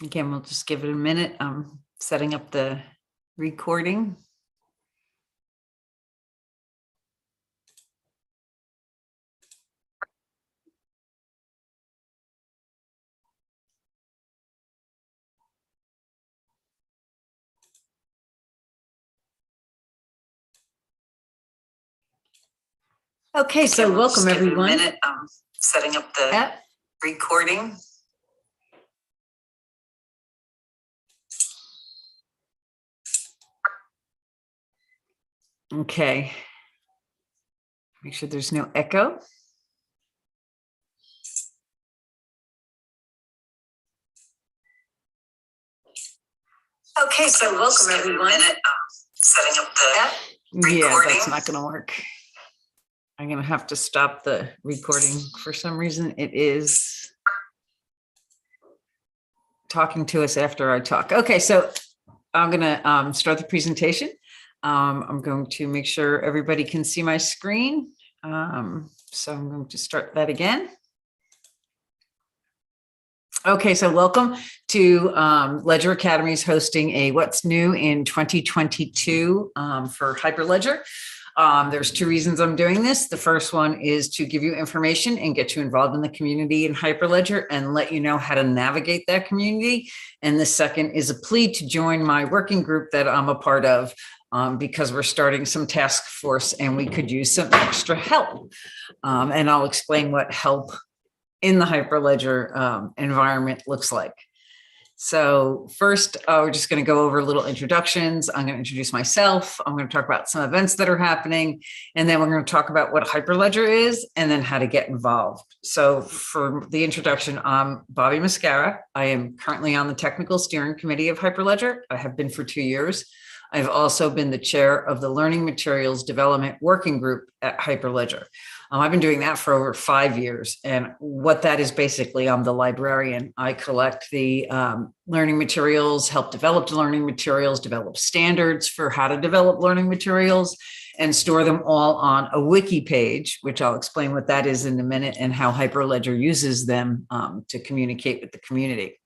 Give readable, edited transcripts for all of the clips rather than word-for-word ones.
Again, we'll just give it a minute. I'm setting up the recording. Okay, so welcome everyone. Give it a minute. I'm setting up the recording. Okay. Make sure there's no echo. Okay, so welcome everyone. Setting up the recording. Yeah, that's not going to work. I'm going to have to stop the recording. For some reason, it is talking to us after I talk. Okay, so I'm going to start the presentation. I'm going to make sure everybody can see my screen. So I'm going to start that again. Okay, so welcome to Ledger Academy's hosting a What's New in 2022 for Hyperledger. There's two reasons I'm doing this. The first one is to give you information and get you involved in the community in Hyperledger and let you know how to navigate that community. And the second is a plea to join my working group that I'm a part of because we're starting some task force and we could use some extra help. And I'll explain what help in the Hyperledger environment looks like. So first, we're just going to go over little introductions. I'm going to introduce myself. I'm going to talk about some events that are happening, and then we're going to talk about what Hyperledger is and then how to get involved. So for the introduction, I'm Bobby Mascara. I am currently on the technical steering committee of Hyperledger. I have been for 2 years. I've also been the chair of the Learning Materials Development Working Group at Hyperledger. I've been doing that for over 5 years. And what that is basically, I'm the librarian. I collect the learning materials, help develop the learning materials, develop standards for how to develop learning materials, and store them all on a wiki page, which I'll explain what that is in a minute and how Hyperledger uses them to communicate with the community.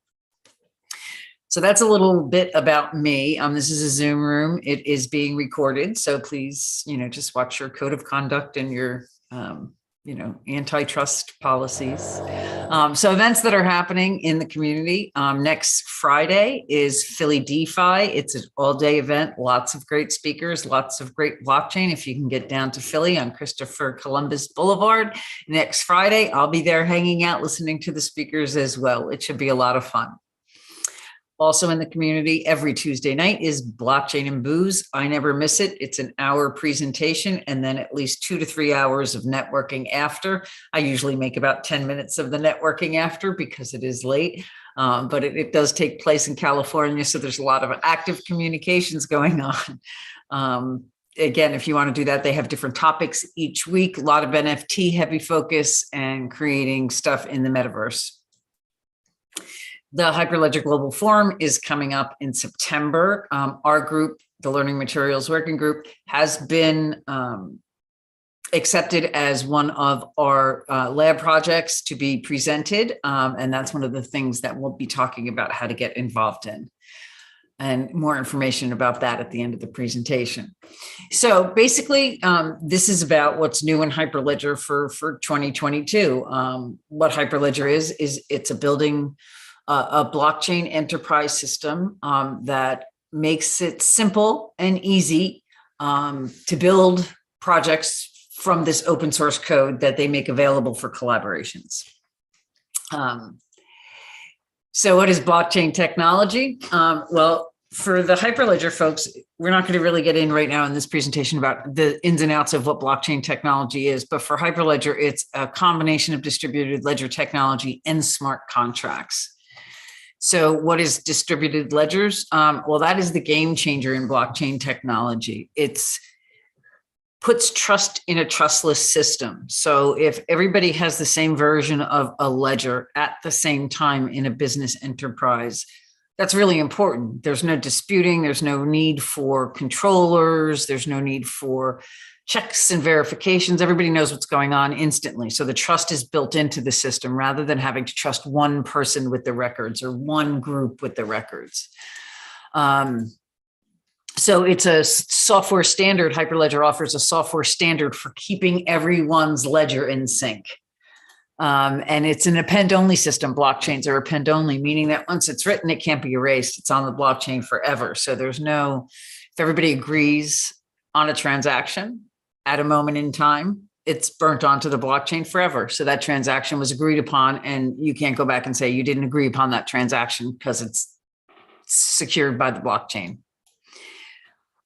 So that's a little bit about me. This is a Zoom room. It is being recorded. So please, just watch your code of conduct and your, antitrust policies. So events that are happening in the community. Next Friday is Philly DeFi. It's an all-day event. Lots of great speakers, lots of great blockchain. If you can get down to Philly on Christopher Columbus Boulevard next Friday, I'll be there hanging out, listening to the speakers as well. It should be a lot of fun. Also in the community, every Tuesday night is Blockchain and Booze. I never miss it. It's an hour presentation and then at least 2 to 3 hours of networking after. I usually make about 10 minutes of the networking after because it is late, but it does take place in California. So there's a lot of active communications going on. Again, if you want to do that, they have different topics each week, a lot of NFT heavy focus and creating stuff in the metaverse. The Hyperledger Global Forum is coming up in September. Our group, the Learning Materials Working Group, has been accepted as one of our lab projects to be presented. And that's one of the things that we'll be talking about how to get involved in. And more information about that at the end of the presentation. So basically, this is about what's new in Hyperledger for 2022. What Hyperledger is it's a building a blockchain enterprise system that makes it simple and easy to build projects from this open source code that they make available for collaborations. So what is blockchain technology? Well, for the Hyperledger folks, we're not going to really get in right now in this presentation about the ins and outs of what blockchain technology is, but for Hyperledger, it's a combination of distributed ledger technology and smart contracts. So what is distributed ledgers? Well, that is the game changer in blockchain technology. It's puts trust in a trustless system. So if everybody has the same version of a ledger at the same time in a business enterprise, that's really important. There's no disputing. There's no need for controllers. There's no need for checks and verifications. Everybody knows what's going on instantly. So the trust is built into the system rather than having to trust one person with the records or one group with the records. So it's a software standard. Hyperledger offers a software standard for keeping everyone's ledger in sync. And it's an append-only system. Blockchains are append-only, meaning that once it's written, it can't be erased. It's on the blockchain forever. So there's no, if everybody agrees on a transaction at a moment in time, it's burnt onto the blockchain forever. So that transaction was agreed upon, and you can't go back and say you didn't agree upon that transaction because it's secured by the blockchain.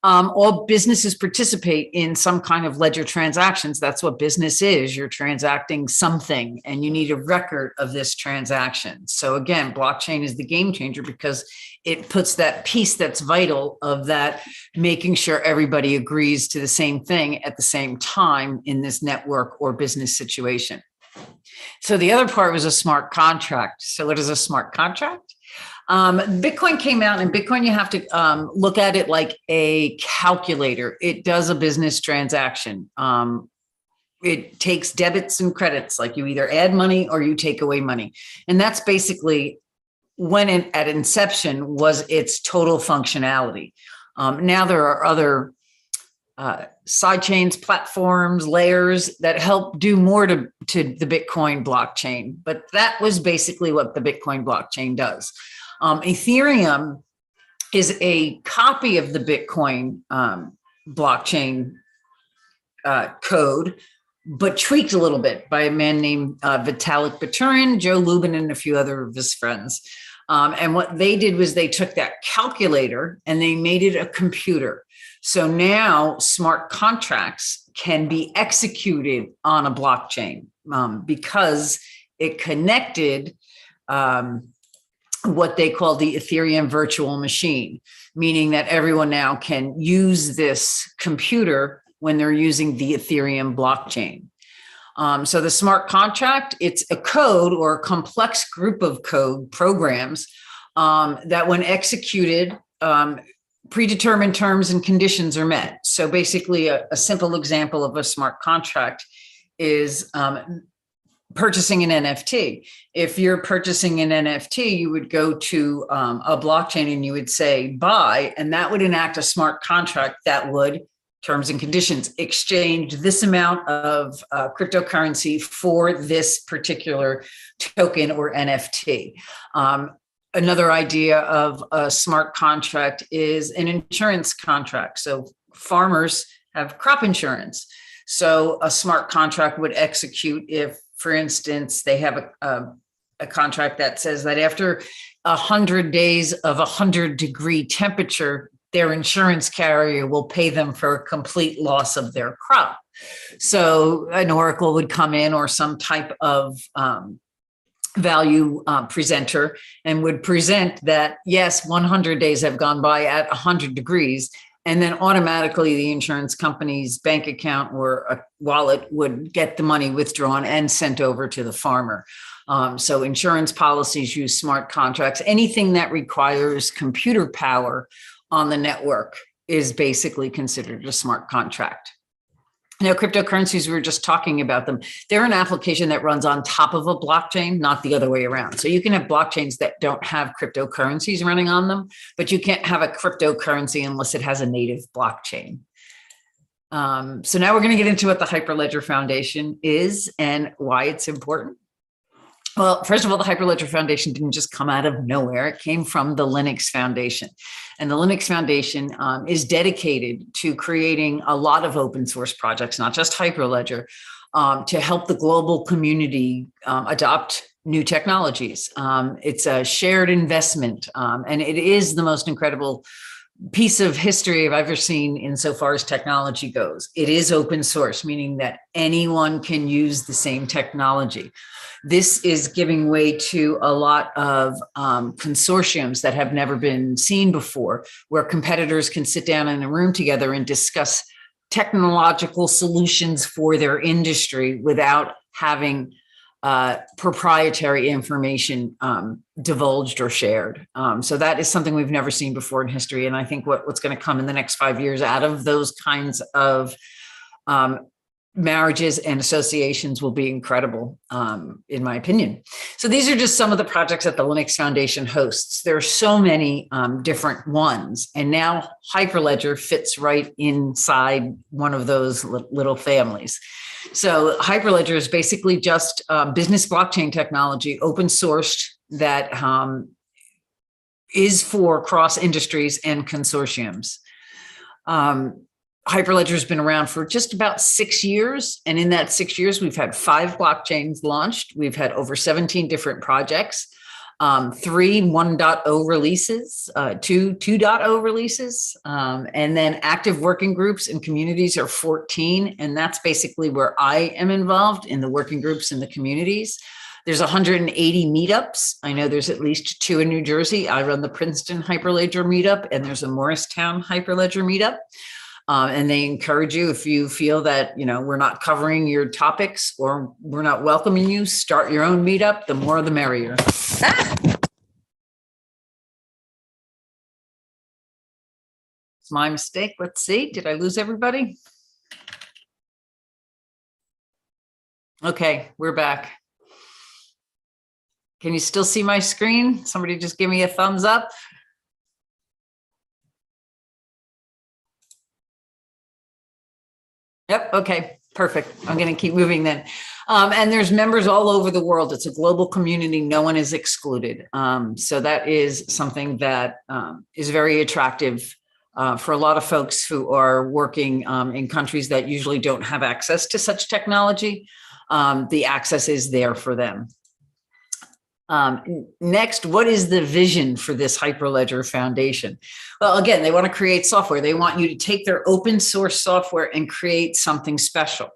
All businesses participate in some kind of ledger transactions. That's what business is. You're transacting something and you need a record of this transaction. So again, blockchain is the game changer because it puts that piece that's vital of that, making sure everybody agrees to the same thing at the same time in this network or business situation. So the other part was a smart contract. So what is a smart contract? Bitcoin came out, and Bitcoin, you have to look at it like a calculator. It does a business transaction. It takes debits and credits, like you either add money or you take away money. And that's basically when at inception was its total functionality. Now there are other side chains, platforms, layers that help do more to the Bitcoin blockchain. But that was basically what the Bitcoin blockchain does. Ethereum is a copy of the Bitcoin blockchain code, but tweaked a little bit by a man named Vitalik Buterin, Joe Lubin, and a few other of his friends. And what they did was they took that calculator and they made it a computer. So now smart contracts can be executed on a blockchain because it connected what they call the Ethereum virtual machine, meaning that everyone now can use this computer when they're using the Ethereum blockchain. So the smart contract, it's a code or a complex group of code programs that when executed, predetermined terms and conditions are met. So basically a simple example of a smart contract is purchasing an NFT. If you're purchasing an NFT, you would go to a blockchain and you would say buy, and that would enact a smart contract that would, terms and conditions, exchange this amount of cryptocurrency for this particular token or NFT. Another idea of a smart contract is an insurance contract. So farmers have crop insurance. So a smart contract would execute if, for instance, they have a contract that says that after 100 days of 100-degree temperature, their insurance carrier will pay them for a complete loss of their crop. So an oracle would come in or some type of value presenter and would present that, yes, 100 days have gone by at 100 degrees. And then automatically the insurance company's bank account or a wallet would get the money withdrawn and sent over to the farmer. So insurance policies use smart contracts. Anything that requires computer power on the network is basically considered a smart contract. Now, cryptocurrencies, we were just talking about them. They're an application that runs on top of a blockchain, not the other way around. So you can have blockchains that don't have cryptocurrencies running on them, but you can't have a cryptocurrency unless it has a native blockchain. So now we're going to get into what the Hyperledger Foundation is and why it's important. Well, first of all, the Hyperledger Foundation didn't just come out of nowhere. It came from the Linux Foundation. And the Linux Foundation is dedicated to creating a lot of open source projects, not just Hyperledger, to help the global community adopt new technologies. It's a shared investment, and it is the most incredible piece of history I've ever seen insofar as technology goes. It is open source, meaning that anyone can use the same technology. This is giving way to a lot of consortiums that have never been seen before, where competitors can sit down in a room together and discuss technological solutions for their industry without having proprietary information divulged or shared. So that is something we've never seen before in history. And I think what's going to come in the next 5 years out of those kinds of marriages and associations will be incredible, in my opinion. So these are just some of the projects that the Linux Foundation hosts. There are so many different ones, and now Hyperledger fits right inside one of those little families. So Hyperledger is basically just business blockchain technology, open sourced, that is for cross industries and consortiums. Hyperledger has been around for just about 6 years. And in that 6 years, we've had 5 blockchains launched. We've had over 17 different projects, 3 1.0 releases, 2 2.0 releases, and then active working groups and communities are 14. And that's basically where I am involved, in the working groups and the communities. There's 180 meetups. I know there's at least 2 in New Jersey. I run the Princeton Hyperledger meetup, and there's a Morristown Hyperledger meetup. And they encourage you, if you feel that, we're not covering your topics or we're not welcoming you, start your own meetup. The more, the merrier. It's my mistake. Let's see. Did I lose everybody? Okay, we're back. Can you still see my screen? Somebody just give me a thumbs up. Yep. Okay, perfect. I'm going to keep moving then. And there's members all over the world. It's a global community. No one is excluded. So that is something that is very attractive for a lot of folks who are working in countries that usually don't have access to such technology. The access is there for them. Next, what is the vision for this Hyperledger Foundation? Well, again, they want to create software. They want you to take their open source software and create something special.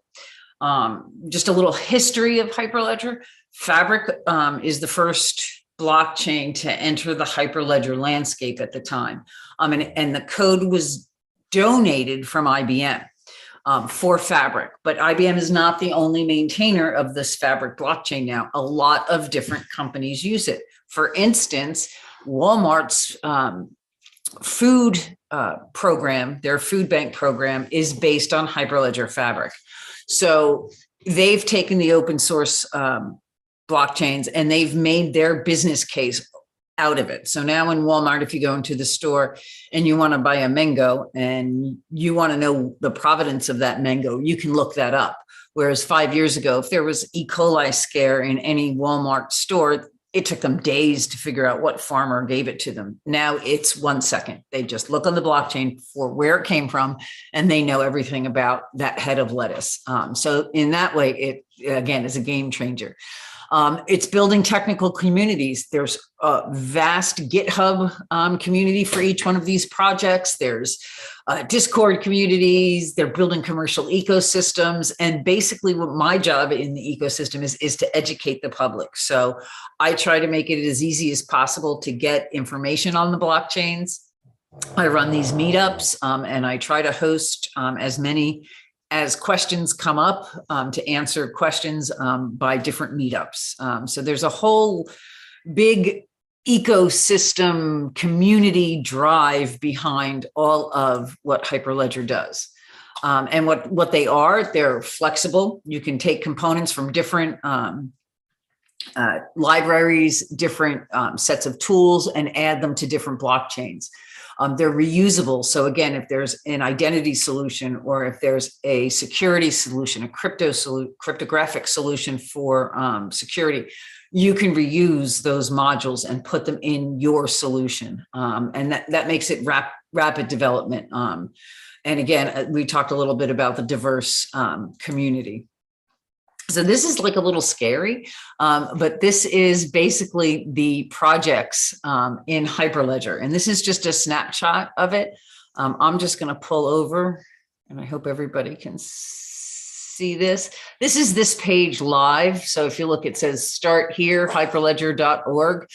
Just a little history of Hyperledger. Fabric is the first blockchain to enter the Hyperledger landscape at the time. And the code was donated from IBM. For Fabric, but IBM is not the only maintainer of this Fabric blockchain now. A lot of different companies use it. For instance, Walmart's food program, their food bank program, is based on Hyperledger Fabric. So they've taken the open source blockchains and they've made their business case out of it. So now in Walmart, if you go into the store and you want to buy a mango and you want to know the provenance of that mango, you can look that up. Whereas 5 years ago, if there was E. coli scare in any Walmart store, it took them days to figure out what farmer gave it to them. Now it's 1 second. They just look on the blockchain for where it came from, and they know everything about that head of lettuce. So in that way, it, again, is a game changer. It's building technical communities. There's a vast GitHub community for each one of these projects. There's Discord communities. They're building commercial ecosystems. And basically what my job in the ecosystem is to educate the public. So I try to make it as easy as possible to get information on the blockchains. I run these meetups and I try to host as many as questions come up to answer questions by different meetups. So there's a whole big ecosystem community drive behind all of what Hyperledger does. And what they are, they're flexible. You can take components from different libraries, different sets of tools, and add them to different blockchains. They're reusable. So again, if there's an identity solution, or if there's a security solution, a cryptographic solution for security, you can reuse those modules and put them in your solution. And that makes it rapid development. And again, we talked a little bit about the diverse community. So this is like a little scary, but this is basically the projects in Hyperledger. And this is just a snapshot of it. I'm just going to pull over, and I hope everybody can see this. This is this page live. So if you look, it says start here, hyperledger.org.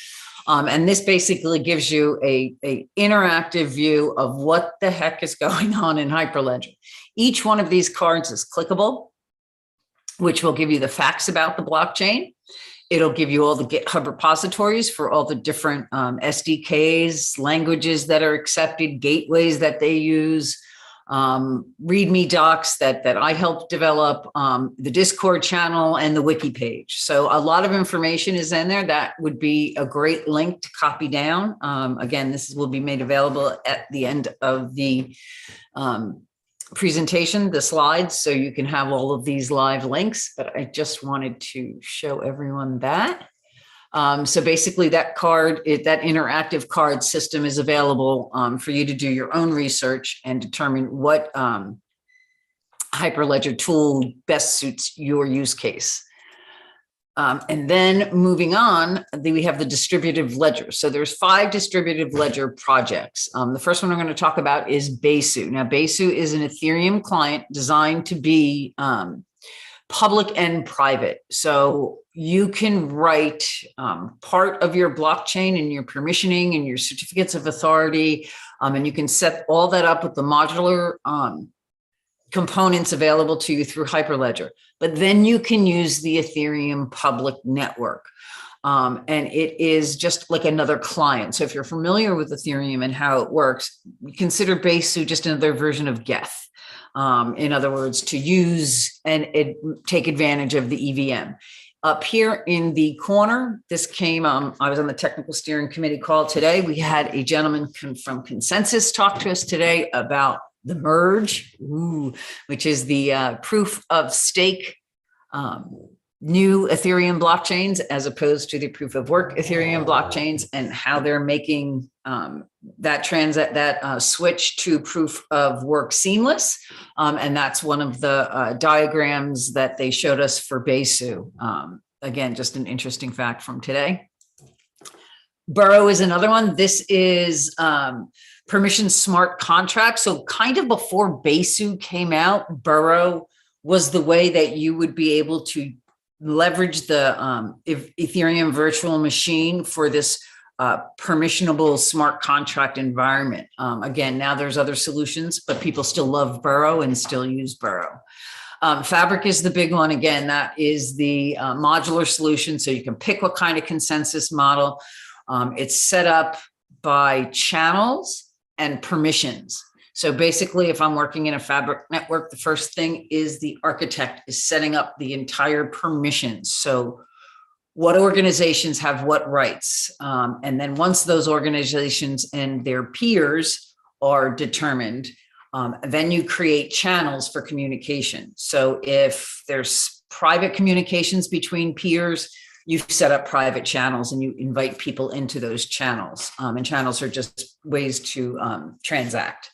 And this basically gives you a interactive view of what the heck is going on in Hyperledger. Each one of these cards is clickable, which will give you the facts about the blockchain. It'll give you all the GitHub repositories for all the different SDKs, languages that are accepted, gateways that they use. README docs that I helped develop, the Discord channel, and the wiki page. So a lot of information is in there. That would be a great link to copy down. Again, this will be made available at the end of the presentation, the slides, so you can have all of these live links, but I just wanted to show everyone that. So basically that card, that interactive card system is available for you to do your own research and determine what Hyperledger tool best suits your use case. And then moving on, we have the distributive ledger. So there's 5 distributive ledger projects. The first one I'm going to talk about is Besu. Now, Besu is an Ethereum client designed to be public and private. So you can write part of your blockchain and your permissioning and your certificates of authority, and you can set all that up with the modular components available to you through Hyperledger. But then you can use the Ethereum public network. And it is just like another client. So if you're familiar with Ethereum and how it works, consider Besu just another version of Geth. In other words, to use and take advantage of the EVM. Up here in the corner, this came, I was on the technical steering committee call today. We had a gentleman from Consensus talk to us today about the merge, which is the proof of stake new Ethereum blockchains as opposed to the proof of work Ethereum blockchains, and how they're making that switch to proof of work seamless. And that's one of the diagrams that they showed us for Besu. Again, just an interesting fact from today. Burrow is another one. This is permission smart contract. So kind of before Besu came out, Burrow was the way that you would be able to leverage the Ethereum virtual machine for this permissionable smart contract environment. Again, now there's other solutions, but people still love Burrow and still use Burrow. Fabric is the big one. Again, that is the modular solution. So you can pick what kind of consensus model. It's set up by channels and permissions. So basically, if I'm working in a Fabric network, the first thing is the architect is setting up the entire permissions. So what organizations have what rights? And then once those organizations and their peers are determined, then you create channels for communication. So if there's private communications between peers, you set up private channels and you invite people into those channels. And channels are just ways to transact,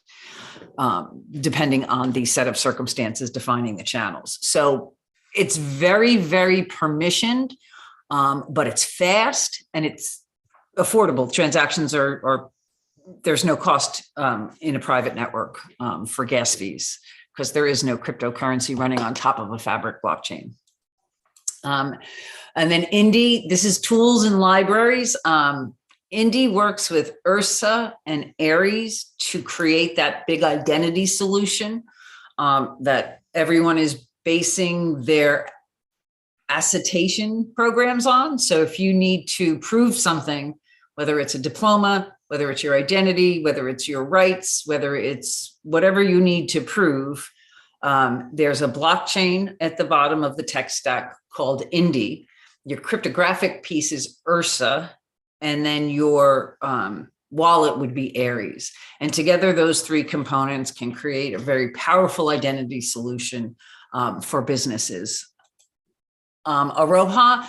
depending on the set of circumstances defining the channels. So it's very, very permissioned, but it's fast and it's affordable. Transactions are there's no cost in a private network for gas fees, because there is no cryptocurrency running on top of a Fabric blockchain. And then Indy, this is tools and libraries. Indy works with Ursa and Aries to create that big identity solution that everyone is basing their accetation programs on. So if you need to prove something, whether it's a diploma, whether it's your identity, whether it's your rights, whether it's whatever you need to prove, there's a blockchain at the bottom of the tech stack called Indy. Your cryptographic piece is Ursa, and then your wallet would be Aries. And together, those 3 components can create a very powerful identity solution for businesses. Aroha,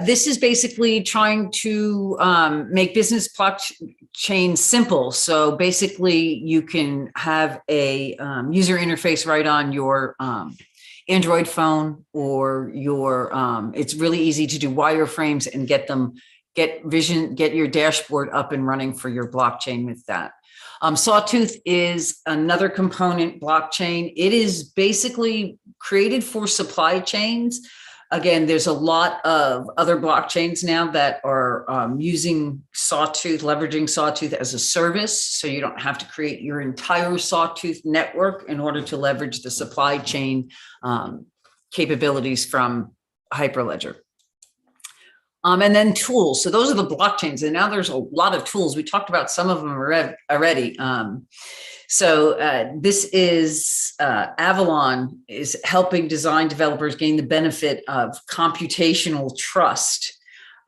this is basically trying to make business blockchain simple. So basically, you can have a user interface right on your Android phone, or your it's really easy to do wireframes and get your dashboard up and running for your blockchain with that. Sawtooth is another component blockchain. It is basically created for supply chains. Again, there's a lot of other blockchains now that are using Sawtooth, leveraging Sawtooth as a service. So you don't have to create your entire Sawtooth network in order to leverage the supply chain capabilities from Hyperledger. And then tools. So those are the blockchains. And now there's a lot of tools. We talked about some of them already. So this is Avalon is helping design developers gain the benefit of computational trust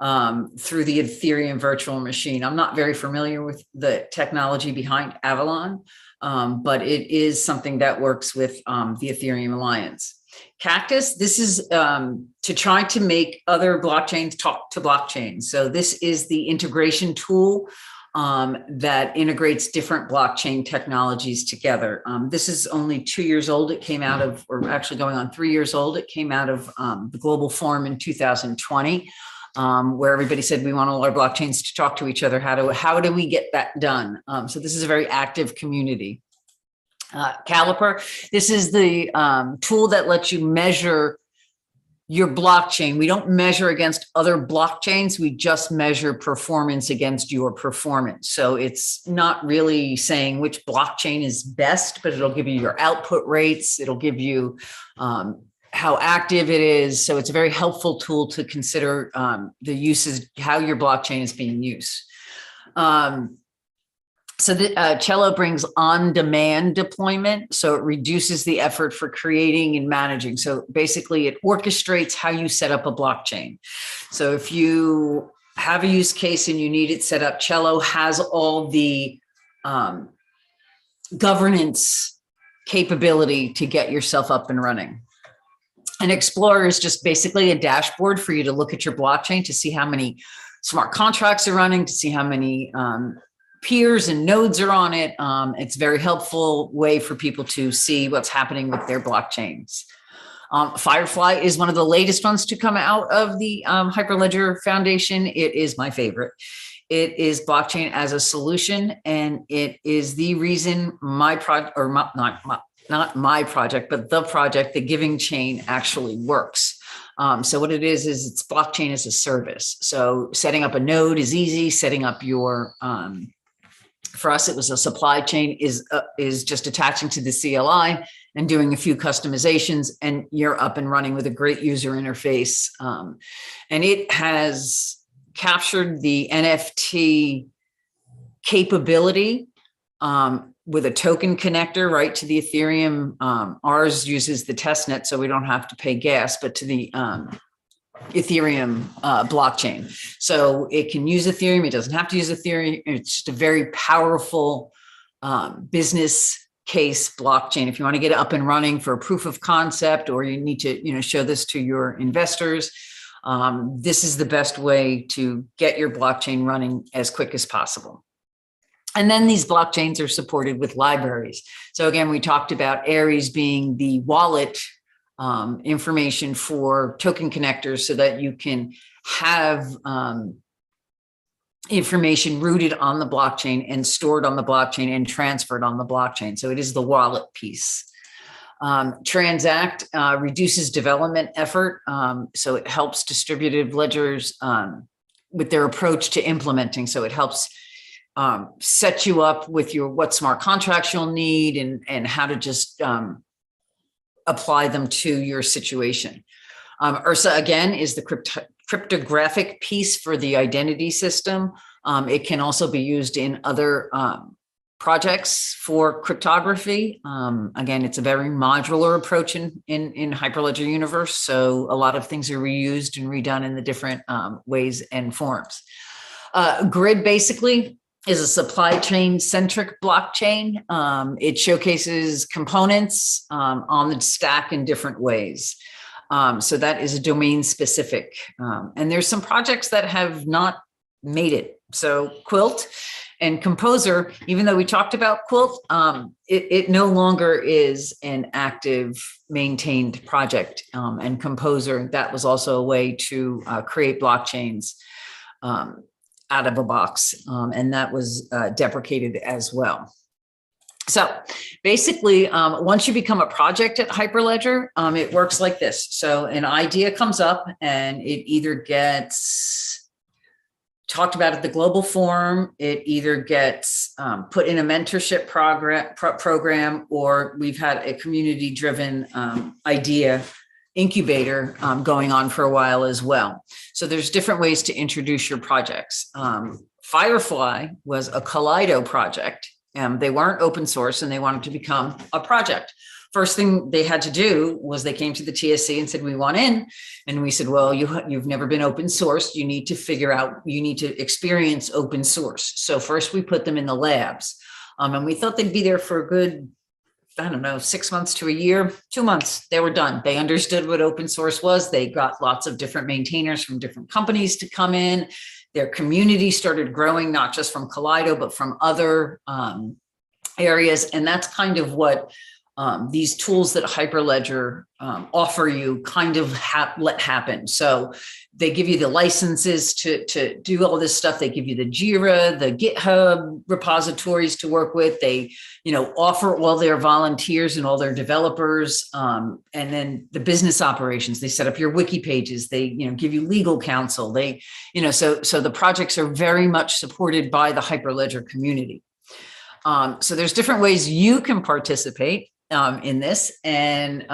through the Ethereum virtual machine. I'm not very familiar with the technology behind Avalon, but it is something that works with the Ethereum Alliance. Cactus, this is to try to make other blockchains talk to blockchains. So this is the integration tool that integrates different blockchain technologies together. This is only 2 years old. It came out of, or actually going on 3 years old. It came out of the Global Forum in 2020, where everybody said, we want all our blockchains to talk to each other. How do we get that done? So this is a very active community. Caliper, this is the tool that lets you measure your blockchain. We don't measure against other blockchains. We just measure performance against your performance. So it's not really saying which blockchain is best, but it'll give you your output rates. It'll give you how active it is. So it's a very helpful tool to consider the uses, how your blockchain is being used. So the Cello brings on-demand deployment, so it reduces the effort for creating and managing. So basically, it orchestrates how you set up a blockchain. So if you have a use case and you need it set up, Cello has all the governance capability to get yourself up and running. And Explorer is just basically a dashboard for you to look at your blockchain to see how many smart contracts are running, to see how many peers and nodes are on it. It's a very helpful way for people to see what's happening with their blockchains. Firefly is one of the latest ones to come out of the Hyperledger Foundation. It is my favorite. It is blockchain as a solution, and it is the reason my project, or not my project, but the project, the Giving Chain, actually works. So what it is it's blockchain as a service. So setting up a node is easy. Setting up your for us, it was a supply chain is just attaching to the CLI and doing a few customizations, and you're up and running with a great user interface. And it has captured the NFT capability with a token connector right to the Ethereum. Ours uses the testnet, so we don't have to pay gas, but to the Ethereum blockchain. So it can use Ethereum. It doesn't have to use Ethereum. It's just a very powerful business case blockchain. If you want to get it up and running for a proof of concept, or you need to, show this to your investors, this is the best way to get your blockchain running as quick as possible. And then these blockchains are supported with libraries. So again, we talked about Aries being the wallet information for token connectors, so that you can have information rooted on the blockchain and stored on the blockchain and transferred on the blockchain. So it is the wallet piece. Transact reduces development effort. So it helps distributed ledgers with their approach to implementing. So it helps set you up with what smart contracts you'll need and how to just apply them to your situation. Ursa, again, is the cryptographic piece for the identity system. It can also be used in other projects for cryptography. Again, it's a very modular approach in Hyperledger universe. So a lot of things are reused and redone in the different ways and forms. Grid basically is a supply chain centric blockchain. It showcases components on the stack in different ways. So that is a domain specific. And there's some projects that have not made it. So Quilt and Composer, even though we talked about Quilt, it no longer is an active maintained project. And Composer, that was also a way to create blockchains out of a box, and that was deprecated as well. So basically, once you become a project at Hyperledger, it works like this. So an idea comes up, and it either gets talked about at the Global Forum, it either gets put in a mentorship program, or we've had a community-driven idea incubator going on for a while as well. So there's different ways to introduce your projects. Firefly was a Kaleido project, They weren't open source and they wanted to become a project. First thing they had to do was they came to the TSC and said, we want in. And we said, well, you've never been open source. You need to figure out, you need to experience open source. So first we put them in the labs. And we thought they'd be there for a good, I don't know, 6 months to a year, 2 months, they were done. They understood what open source was. They got lots of different maintainers from different companies to come in. Their community started growing, not just from Kaleido, but from other areas. And that's kind of what these tools that Hyperledger offer you kind of let happen. So they give you the licenses to do all this stuff. They give you the Jira, the GitHub repositories to work with. They, offer all their volunteers and all their developers, and then the business operations. They set up your wiki pages. They, give you legal counsel. They, so the projects are very much supported by the Hyperledger community. So there's different ways you can participate in this and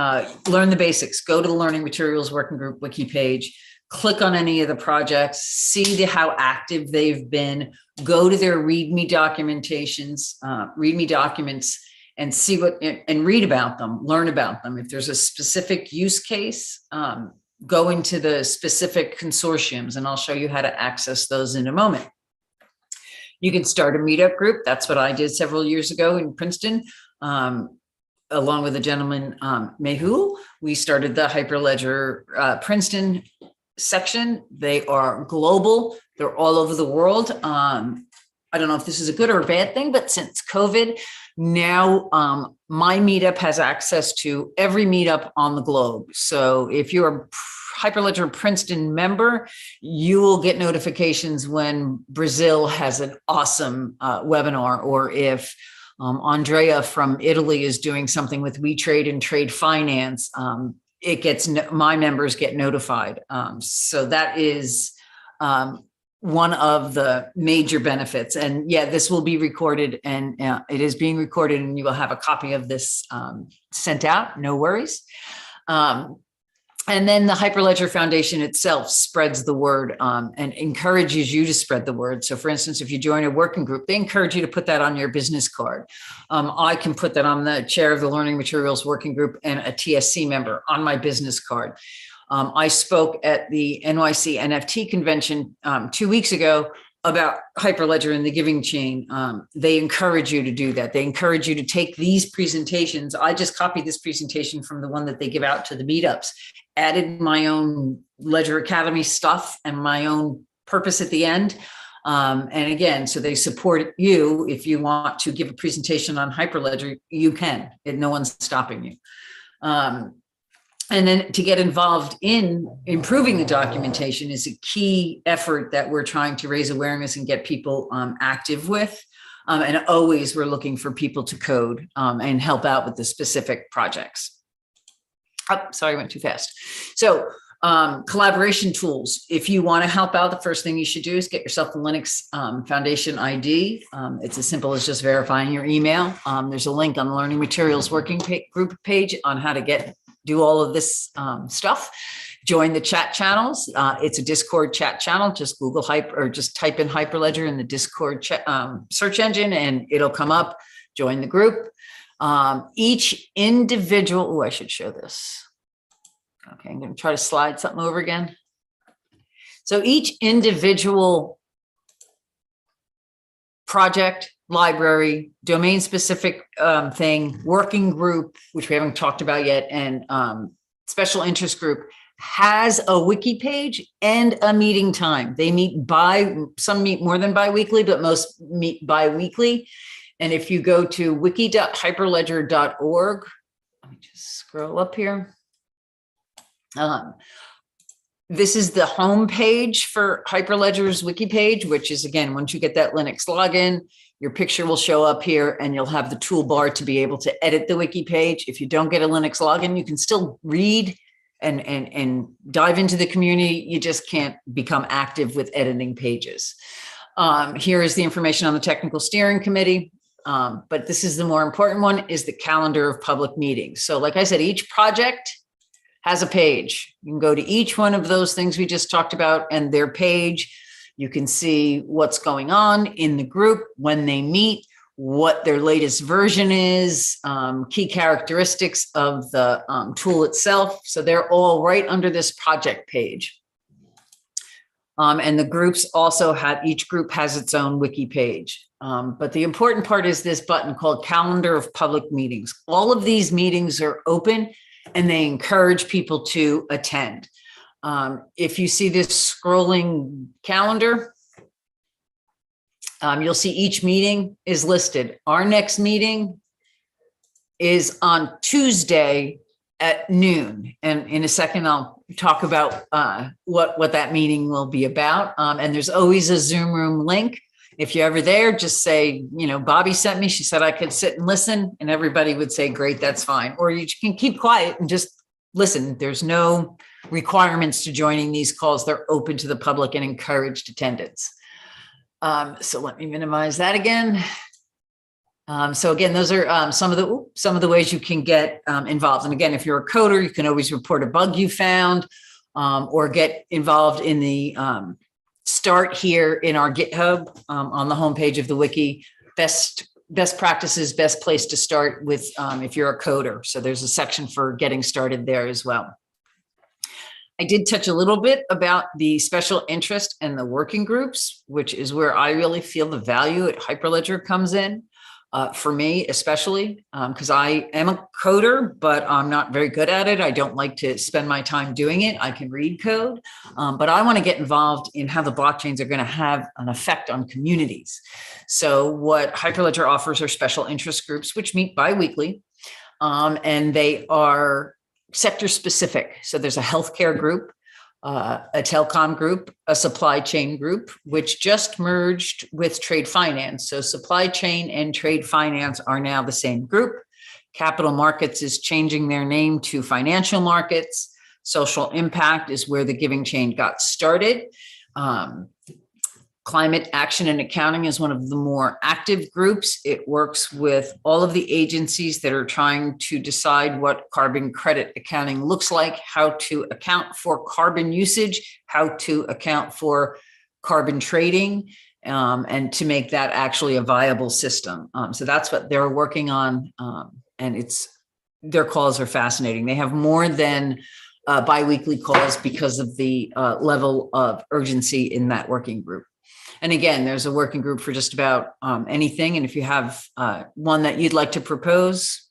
learn the basics. Go to the Learning Materials Working Group wiki page, click on any of the projects, see how active they've been, go to their README documentations, README documents, and see and read about them, learn about them. If there's a specific use case, go into the specific consortiums, and I'll show you how to access those in a moment. You can start a meetup group. That's what I did several years ago in Princeton. Along with a gentleman, Mehul, we started the Hyperledger Princeton section. They are global. They're all over the world. I don't know if this is a good or a bad thing, but since COVID, now my meetup has access to every meetup on the globe. So if you're a Hyperledger Princeton member, you will get notifications when Brazil has an awesome webinar, or if Andrea from Italy is doing something with WeTrade and trade finance. My members get notified. So that is one of the major benefits. And yeah, this will be recorded, and it is being recorded, and you will have a copy of this sent out. No worries. And then the Hyperledger Foundation itself spreads the word and encourages you to spread the word. So for instance, if you join a working group, they encourage you to put that on your business card. I can put that on the chair of the Learning Materials Working Group and a TSC member on my business card. I spoke at the NYC NFT convention 2 weeks ago about Hyperledger and the giving chain. They encourage you to do that. They encourage you to take these presentations. I just copied this presentation from the one that they give out to the meetups, added my own Ledger Academy stuff and my own purpose at the end. And again, so they support you. If you want to give a presentation on Hyperledger, you can, and no one's stopping you. And then to get involved in improving the documentation is a key effort that we're trying to raise awareness and get people active with. And always we're looking for people to code and help out with the specific projects. Oh, sorry, I went too fast. So collaboration tools. If you want to help out, the first thing you should do is get yourself the Linux Foundation ID. It's as simple as just verifying your email. There's a link on the Learning Materials Working Group page on how to do all of this stuff. Join the chat channels. It's a Discord chat channel. Just Google or just type in Hyperledger in the Discord search engine and it'll come up. Join the group. Each individual, I should show this. Okay, I'm going to try to slide something over again. So each individual project, library, domain-specific thing, working group, which we haven't talked about yet, and special interest group has a wiki page and a meeting time. They meet some meet more than bi-weekly, but most meet bi-weekly. And if you go to wiki.hyperledger.org, let me just scroll up here. This is the home page for Hyperledger's wiki page, which is, again, once you get that Linux login, your picture will show up here and you'll have the toolbar to be able to edit the wiki page. If you don't get a Linux login, you can still read and dive into the community. You just can't become active with editing pages. Here is the information on the technical steering committee. But this is the more important one, is the calendar of public meetings. So like I said, each project has a page. You can go to each one of those things we just talked about and their page. You can see what's going on in the group, when they meet, what their latest version is, key characteristics of the tool itself. So they're all right under this project page. And the groups also each group has its own wiki page. But the important part is this button called Calendar of Public Meetings. All of these meetings are open and they encourage people to attend. If you see this scrolling calendar, you'll see each meeting is listed. Our next meeting is on Tuesday at noon. And in a second, I'll talk about what that meeting will be about. And there's always a Zoom room link. If you're ever there, just say, Bobby sent me. She said I could sit and listen. And everybody would say, great, that's fine. Or you can keep quiet and just listen. There's no requirements to joining these calls. They're open to the public and encouraged attendance. So let me minimize that again. So again, those are some of the ways you can get involved. And again, if you're a coder, you can always report a bug you found, or get involved in the start here in our GitHub on the homepage of the wiki. Best practices, best place to start with if you're a coder. So there's a section for getting started there as well. I did touch a little bit about the special interest and the working groups, which is where I really feel the value at Hyperledger comes in. For me, especially because I am a coder, but I'm not very good at it. I don't like to spend my time doing it. I can read code, but I want to get involved in how the blockchains are going to have an effect on communities. So what Hyperledger offers are special interest groups, which meet bi-weekly, and they are sector specific. So there's a healthcare group, a telecom group, a supply chain group, which just merged with trade finance. So supply chain and trade finance are now the same group. Capital markets is changing their name to financial markets. Social impact is where the giving chain got started. Climate action and accounting is one of the more active groups. It works with all of the agencies that are trying to decide what carbon credit accounting looks like, how to account for carbon usage, how to account for carbon trading, and to make that actually a viable system. So that's what they're working on. And their calls are fascinating. They have more than bi-weekly calls because of the level of urgency in that working group. And again, there's a working group for just about anything. And if you have one that you'd like to propose,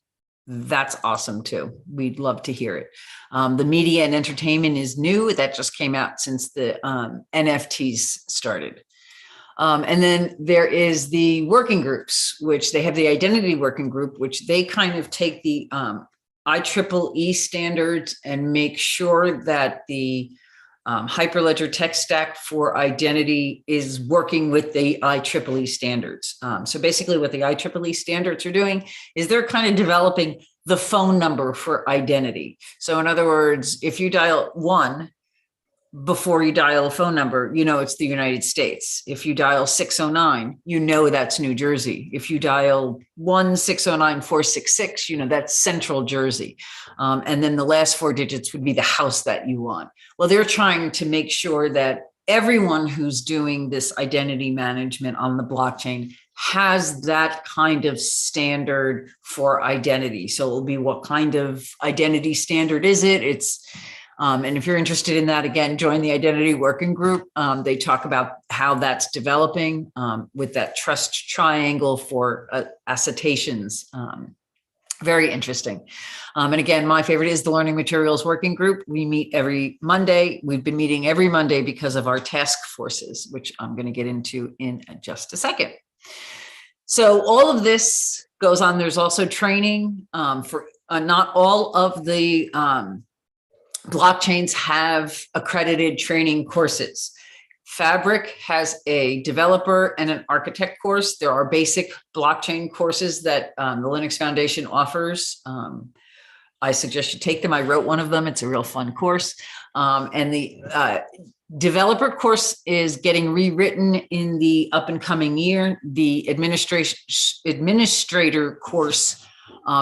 that's awesome too. We'd love to hear it. The media and entertainment is new. That just came out since the NFTs started. And then there is the working groups, which they have the identity working group, which they kind of take the IEEE standards and make sure that the Hyperledger tech stack for identity is working with the IEEE standards. So basically what the IEEE standards are doing is they're kind of developing the phone number for identity. So in other words, if you dial 1 before you dial a phone number, it's the United States. If you dial 609, that's New Jersey. If you dial 1-609-466, that's Central Jersey. And then the last 4 digits would be the house that you want. Well, they're trying to make sure that everyone who's doing this identity management on the blockchain has that kind of standard for identity. So it will be, what kind of identity standard is it? And if you're interested in that, again, join the identity working group. They talk about how that's developing with that trust triangle for acetations. Very interesting. And again, my favorite is the learning materials working group. We meet every Monday. We've been meeting every Monday because of our task forces, which I'm going to get into in just a second. So all of this goes on. There's also training for not all of the blockchains have accredited training courses. Fabric has a developer and an architect course. There are basic blockchain courses that the Linux Foundation offers. I suggest you take them. I wrote one of them. It's a real fun course. And the developer course is getting rewritten in the up and coming year. The administrator course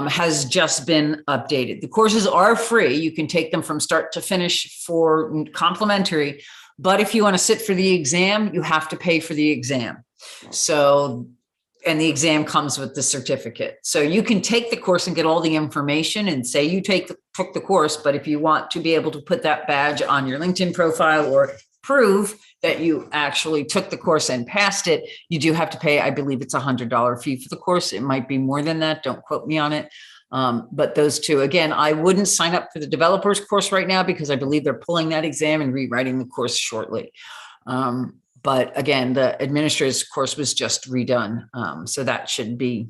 has just been updated. The courses are free. You can take them from start to finish for complimentary. But if you want to sit for the exam, you have to pay for the exam. So and the exam comes with the certificate. So you can take the course and get all the information and say you took the course, but if you want to be able to put that badge on your LinkedIn profile or prove that you actually took the course and passed it, you do have to pay, I believe it's $100 fee for the course. It might be more than that. Don't quote me on it. But those two, again, I wouldn't sign up for the developers course right now because I believe they're pulling that exam and rewriting the course shortly. But again, the administrator's course was just redone. So that should be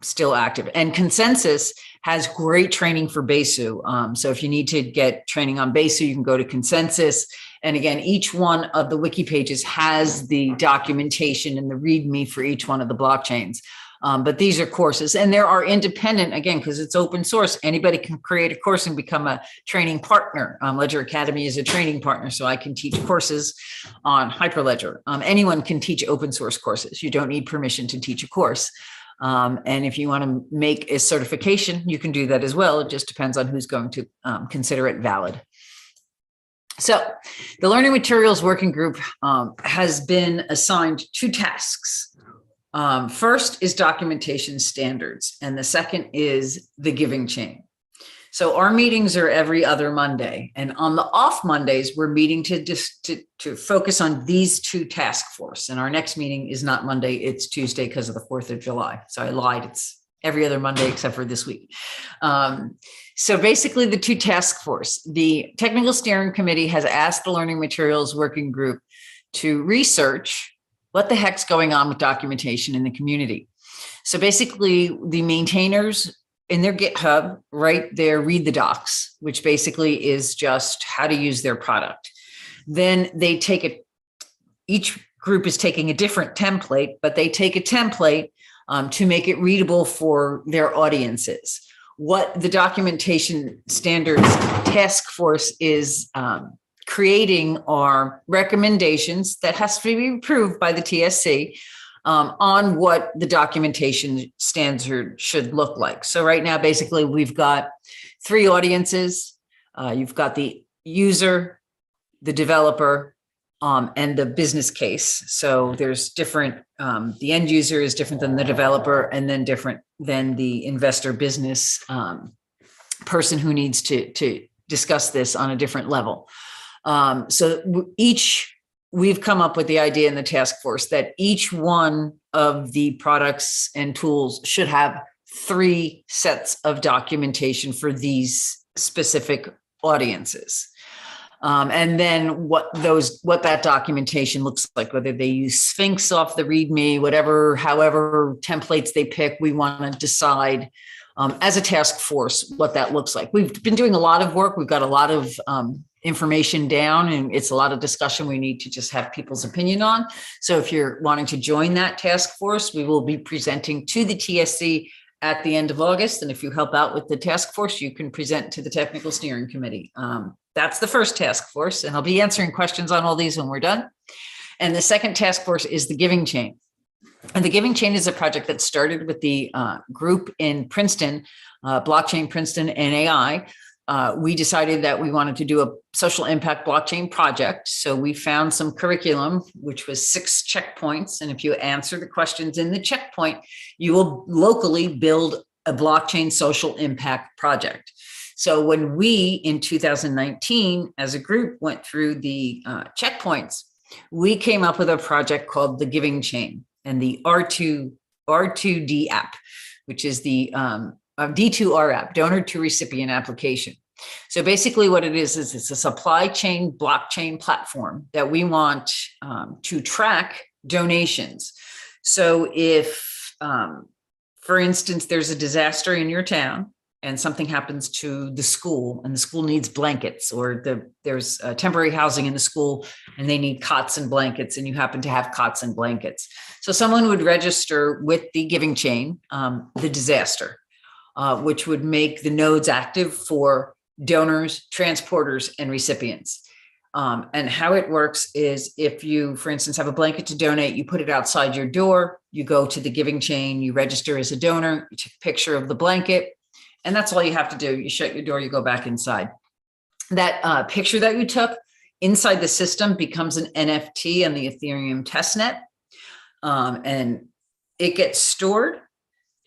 still active. And Consensus has great training for BESU. So if you need to get training on BESU, you can go to Consensus. And again, each one of the wiki pages has the documentation and the README for each one of the blockchains. But these are courses, and there are independent, again, because it's open source. Anybody can create a course and become a training partner. Ledger Academy is a training partner, so I can teach courses on Hyperledger. Anyone can teach open source courses. You don't need permission to teach a course. And if you want to make a certification, you can do that as well. It just depends on who's going to consider it valid. So the Learning Materials Working Group has been assigned 2 tasks. First is documentation standards, and the second is the giving chain. So our meetings are every other Monday, and on the off Mondays, we're meeting to focus on these 2 task force. And our next meeting is not Monday, it's Tuesday because of the 4th of July. So I lied, it's every other Monday except for this week. So basically the 2 task force, the Technical Steering Committee has asked the Learning Materials Working Group to research what the heck's going on with documentation in the community. So basically the maintainers in their GitHub, right there, read the docs, which basically is just how to use their product. Then they take each group is taking a different template, but they take a template to make it readable for their audiences. What the documentation standards task force is creating are recommendations that has to be approved by the TSC on what the documentation standard should look like. So right now, basically, we've got 3 audiences. You've got the user, the developer, and the business case. So there's different, the end user is different than the developer, and then different than the investor business person who needs to discuss this on a different level. So we've come up with the idea in the task force that each one of the products and tools should have 3 sets of documentation for these specific audiences. And then what that documentation looks like, whether they use Sphinx off the README, however templates they pick, we want to decide as a task force what that looks like. We've been doing a lot of work. We've got a lot of information down, and it's a lot of discussion we need to just have people's opinion on. So if you're wanting to join that task force, we will be presenting to the TSC at the end of August. And if you help out with the task force, you can present to the Technical Steering Committee. That's the first task force, and I'll be answering questions on all these when we're done. And the second task force is the giving chain. And the giving chain is a project that started with the group in Princeton, Blockchain Princeton and AI. We decided that we wanted to do a social impact blockchain project. So we found some curriculum, which was 6 checkpoints. And if you answer the questions in the checkpoint, you will locally build a blockchain social impact project. So when we, in 2019, as a group, went through the checkpoints, we came up with a project called the Giving Chain and the R2D app, which is the D2R app, donor to recipient application. So basically what it is it's a supply chain blockchain platform that we want to track donations. So if, for instance, there's a disaster in your town and something happens to the school and the school needs blankets, or there's temporary housing in the school and they need cots and blankets, and you happen to have cots and blankets. So someone would register with the Giving Chain, the disaster, which would make the nodes active for donors, transporters, and recipients. And how it works is if you, for instance, have a blanket to donate, you put it outside your door, you go to the Giving Chain, you register as a donor, you take a picture of the blanket, and that's all you have to do. You shut your door, you go back inside. That picture that you took inside the system becomes an NFT on the Ethereum testnet. And it gets stored,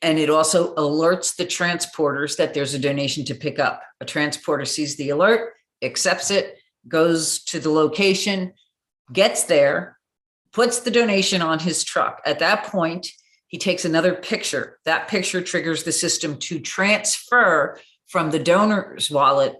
and it also alerts the transporters that there's a donation to pick up. A transporter sees the alert, accepts it, goes to the location, gets there, puts the donation on his truck. At that point, he takes another picture. That picture triggers the system to transfer from the donor's wallet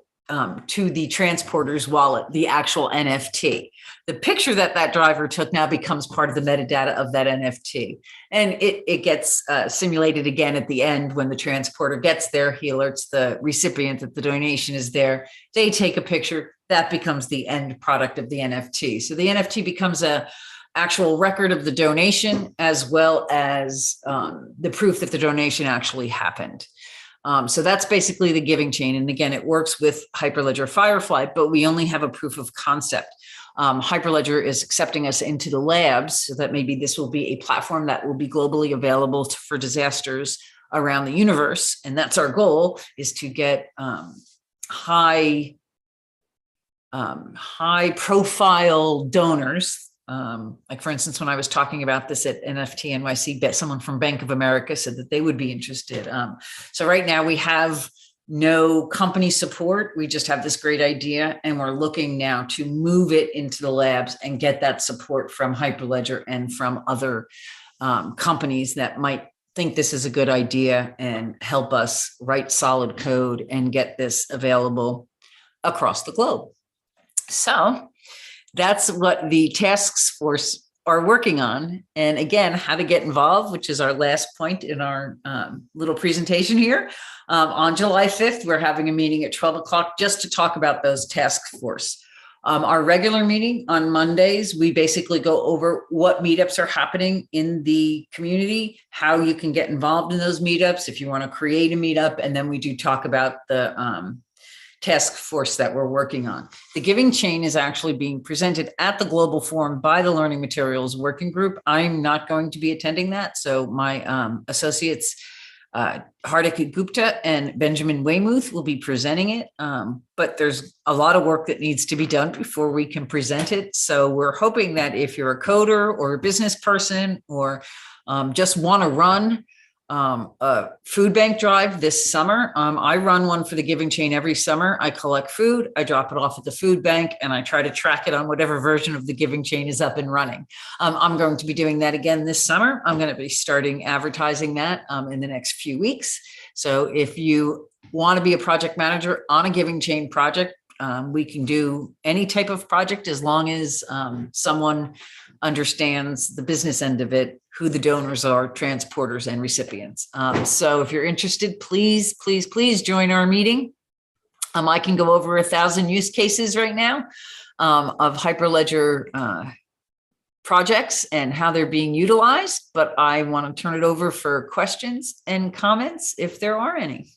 to the transporter's wallet, the actual NFT. The picture that driver took now becomes part of the metadata of that NFT. And it gets simulated again at the end when the transporter gets there. He alerts the recipient that the donation is there. They take a picture. That becomes the end product of the NFT. So the NFT becomes a actual record of the donation, as well as the proof that the donation actually happened. So that's basically the giving chain. And again, it works with Hyperledger Firefly, but we only have a proof of concept. Hyperledger is accepting us into the labs, so that maybe this will be a platform that will be globally available for disasters around the universe. And that's our goal, is to get high profile donors. Like for instance, when I was talking about this at NFT NYC, someone from Bank of America said that they would be interested. So right now we have no company support. We just have this great idea, and we're looking now to move it into the labs and get that support from Hyperledger and from other companies that might think this is a good idea and help us write solid code and get this available across the globe. So that's what the task force are working on. And again, how to get involved, which is our last point in our little presentation here. On July 5th, we're having a meeting at 12 o'clock just to talk about those task force. Our regular meeting on Mondays, we basically go over what meetups are happening in the community, how you can get involved in those meetups, if you want to create a meetup, and then we do talk about the task force that we're working on. The giving chain is actually being presented at the Global Forum by the Learning Materials Working Group. I'm not going to be attending that. So my associates, Hardik Gupta and Benjamin Weymouth, will be presenting it. But there's a lot of work that needs to be done before we can present it. So we're hoping that if you're a coder or a business person, or just want to run a food bank drive this summer. I run one for the giving chain every summer. I collect food, I drop it off at the food bank, and I try to track it on whatever version of the giving chain is up and running. I'm going to be doing that again this summer. I'm going to be starting advertising that in the next few weeks. So if you want to be a project manager on a giving chain project, we can do any type of project as long as someone understands the business end of it, who the donors are, transporters, and recipients. So if you're interested, please, please, please join our meeting. I can go over 1,000 use cases right now of Hyperledger projects and how they're being utilized, but I want to turn it over for questions and comments if there are any.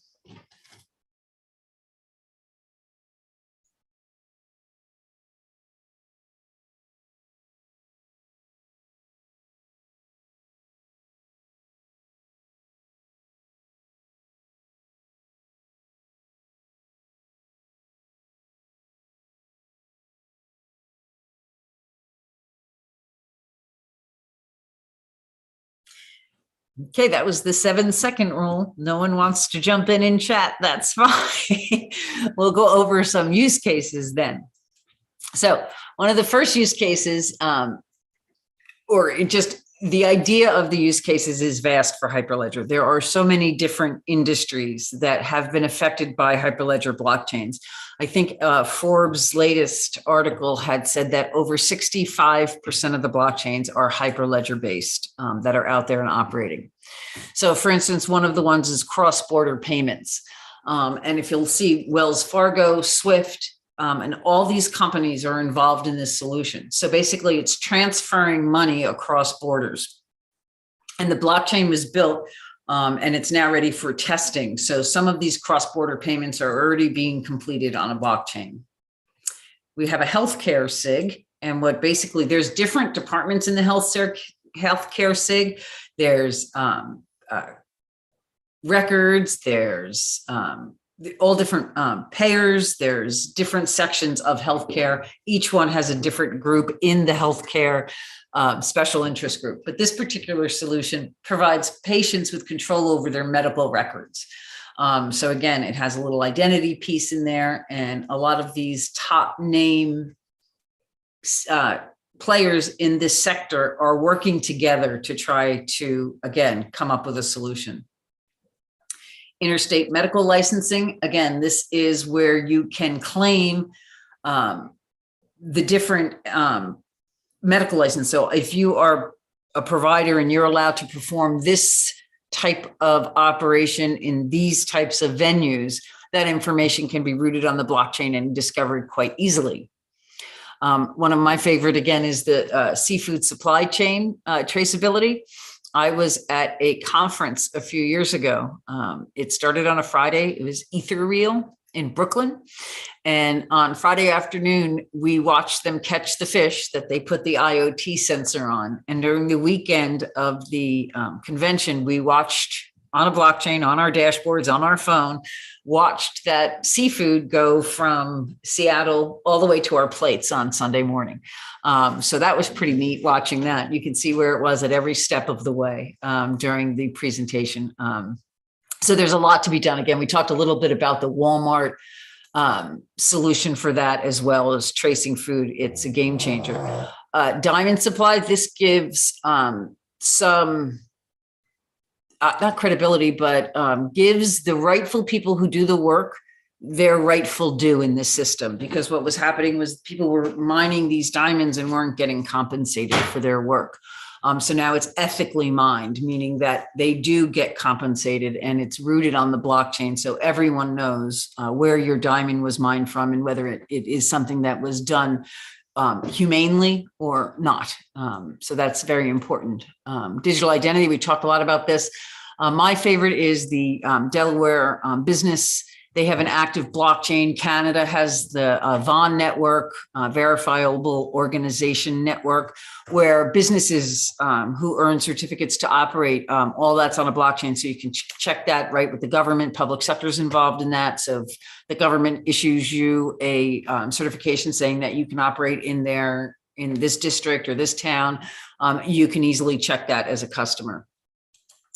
Okay, that was the 7-second rule. No one wants to jump in and chat. That's fine. We'll go over some use cases then. So one of the first use cases, or just the idea of the use cases, is vast for Hyperledger. There are so many different industries that have been affected by Hyperledger blockchains. I think Forbes' latest article had said that over 65% of the blockchains are Hyperledger based that are out there and operating. So for instance, one of the ones is cross-border payments. And if you'll see, Wells Fargo, Swift, and all these companies are involved in this solution. So basically it's transferring money across borders. And the blockchain was built and it's now ready for testing. So some of these cross-border payments are already being completed on a blockchain. We have a healthcare SIG, and what basically, there's different departments in the healthcare SIG. There's records, there's all different payers. There's different sections of healthcare. Each one has a different group in the healthcare special interest group. But this particular solution provides patients with control over their medical records. So again, it has a little identity piece in there, and a lot of these top name players in this sector are working together to try to, again, come up with a solution. Interstate medical licensing, again, this is where you can claim the different medical license. So if you are a provider and you're allowed to perform this type of operation in these types of venues, that information can be rooted on the blockchain and discovered quite easily. One of my favorite, again, is the seafood supply chain traceability. I was at a conference a few years ago. It started on a Friday. It was Ethereal in Brooklyn. And on Friday afternoon, we watched them catch the fish that they put the IoT sensor on. And during the weekend of the convention, we watched on a blockchain, on our dashboards, on our phone, watched that seafood go from Seattle all the way to our plates on Sunday morning. So that was pretty neat watching that. You can see where it was at every step of the way during the presentation. So there's a lot to be done. Again, we talked a little bit about the Walmart solution for that, as well as tracing food. It's a game changer. Diamond supply, this gives some not credibility, but gives the rightful people who do the work their rightful due in this system. Because what was happening was people were mining these diamonds and weren't getting compensated for their work. So now it's ethically mined, meaning that they do get compensated, and it's rooted on the blockchain. So everyone knows where your diamond was mined from and whether it is something that was done humanely or not. So that's very important. Digital identity, we talked a lot about this. My favorite is the Delaware business. They have an active blockchain. Canada has the VON network, verifiable organization network, where businesses who earn certificates to operate, all that's on a blockchain. So you can check that right with the government. Public sector is involved in that. So if the government issues you a certification saying that you can operate in this district or this town, you can easily check that as a customer.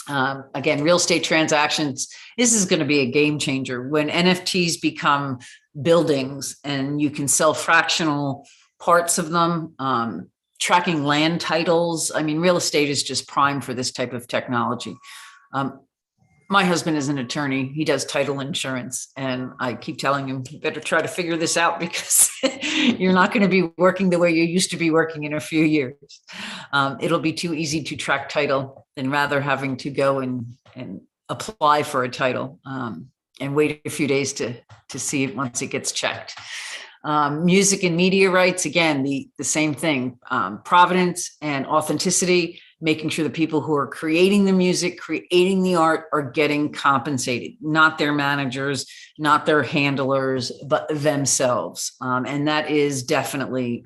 Again, real estate transactions, this is going to be a game changer when NFTs become buildings and you can sell fractional parts of them, tracking land titles. I mean, real estate is just prime for this type of technology. My husband is an attorney. He does title insurance. And I keep telling him, you better try to figure this out because you're not going to be working the way you used to be working in a few years. It'll be too easy to track title than rather having to go and apply for a title and wait a few days to see it once it gets checked. Music and media rights, again, the same thing. Provenance and authenticity, making sure the people who are creating the music, creating the art are getting compensated, not their managers, not their handlers, but themselves. And that is definitely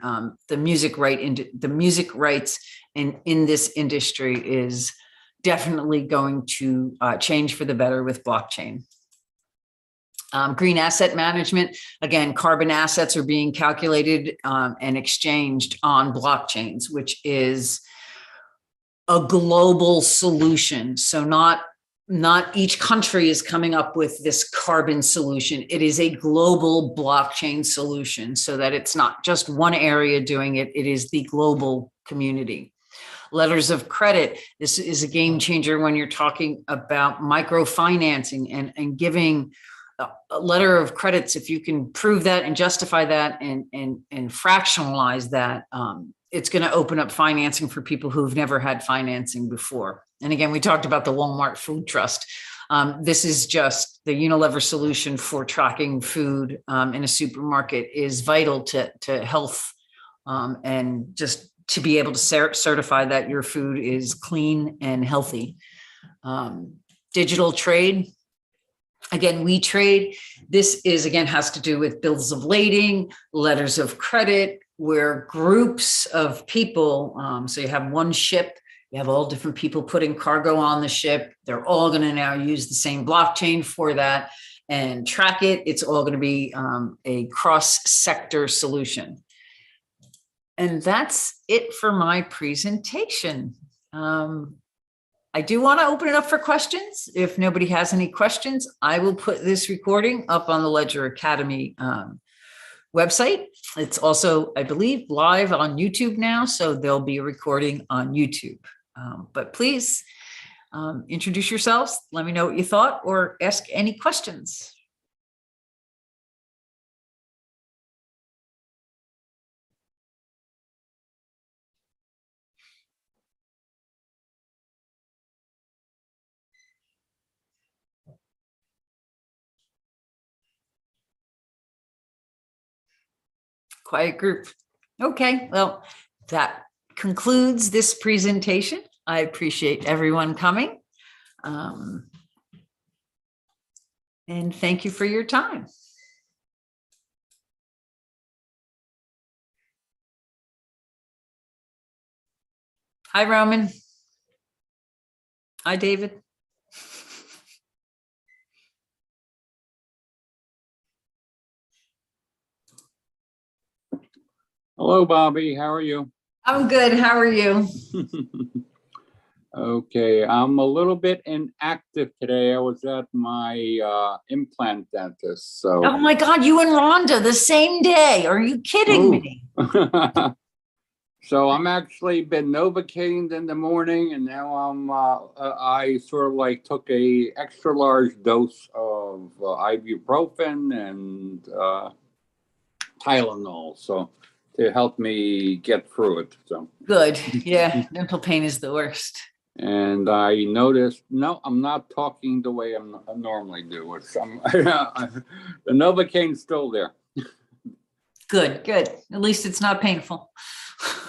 the music rights in this industry is definitely going to change for the better with blockchain. Green asset management, again, carbon assets are being calculated and exchanged on blockchains, which is a global solution. So not each country is coming up with this carbon solution. It is a global blockchain solution so that it's not just one area doing it. It is the global community. Letters of credit. This is a game changer when you're talking about microfinancing and giving a letter of credits. If you can prove that and justify that and fractionalize that, it's going to open up financing for people who've never had financing before. And again, we talked about the Walmart Food Trust. This is just the Unilever solution for tracking food in a supermarket is vital to health and just to be able to certify that your food is clean and healthy. Digital trade. Again, we trade. This is, again, has to do with bills of lading, letters of credit, where groups of people, so you have one ship, you have all different people putting cargo on the ship. They're all going to now use the same blockchain for that. and track it. It's all going to be a cross-sector solution. And that's it for my presentation. I do want to open it up for questions. If nobody has any questions, I will put this recording up on the Ledger Academy website. It's also, I believe, live on YouTube now, so there'll be a recording on YouTube. But please introduce yourselves. Let me know what you thought or ask any questions. Quiet group. Okay, well, that concludes this presentation. I appreciate everyone coming. And thank you for your time. Hi, Roman. Hi, David. Hello, Bobby. How are you? I'm good. How are you? Okay, I'm a little bit inactive today. I was at my implant dentist, so. Oh my God, you and Rhonda the same day. Are you kidding me? So I'm actually been Novocaine in the morning, and now I sort of like took a extra large dose of ibuprofen and Tylenol, so to help me get through it. So good. Yeah, dental pain is the worst. And I noticed, no, I'm not talking the way I normally do. The Novocaine's still there. Good, good. At least it's not painful.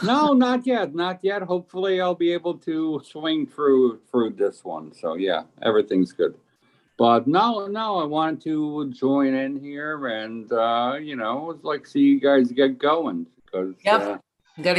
No, not yet, not yet. Hopefully I'll be able to swing through this one. So yeah, everything's good. But no, I wanted to join in here and, you know, like see you guys get going because yep.